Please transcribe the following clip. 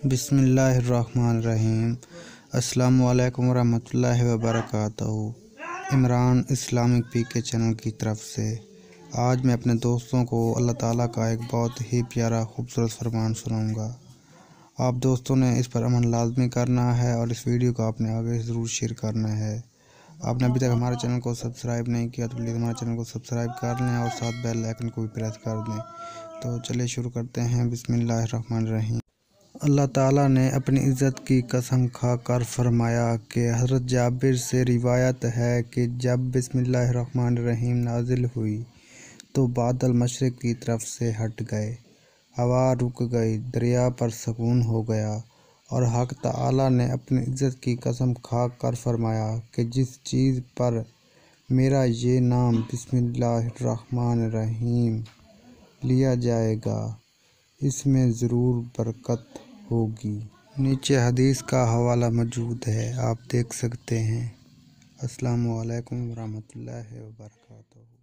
बिस्मिल्लाहिर्रहमानिर्रहीम। अस्सलामु अलैकुम वरहमतुल्लाहि वबरकातुहू। इमरान इस्लामिक पी के चैनल की तरफ से आज मैं अपने दोस्तों को अल्लाह ताला का एक बहुत ही प्यारा खूबसूरत फरमान सुनाऊंगा। आप दोस्तों ने इस पर अमल लाजमी करना है और इस वीडियो को आपने आगे ज़रूर शेयर करना है। आपने अभी तक हमारे चैनल को सब्सक्राइब नहीं किया तो प्लीज़ हमारे चैनल को सब्सक्राइब कर लें और साथ बेल आइकन को भी प्रेस कर दें। तो चलिए शुरू करते हैं। बिस्मिल्लाहिर्रहमानिर्रहीम। अल्लाह ताला ने अपनी इज़्ज़त की कसम खाकर फरमाया कि हज़रत जाबिर से रिवायत है कि जब बिस्मिल्लाहिर्रहमानिर्रहीम नाजिल हुई तो बादल मशरिक़ की तरफ से हट गए, हवा रुक गई, दरिया पर सुकून हो गया और हक़ ताला ने अपनी इज़्ज़त की कसम खाकर फरमाया कि जिस चीज़ पर मेरा ये नाम बिस्मिल्लाहिर्रहमानिर्रहीम लिया जाएगा इसमें ज़रूर बरकत होगी। नीचे हदीस का हवाला मौजूद है, आप देख सकते हैं। अस्सलामु अलैकुम वरहमतुल्लाहि वबरकातुहू।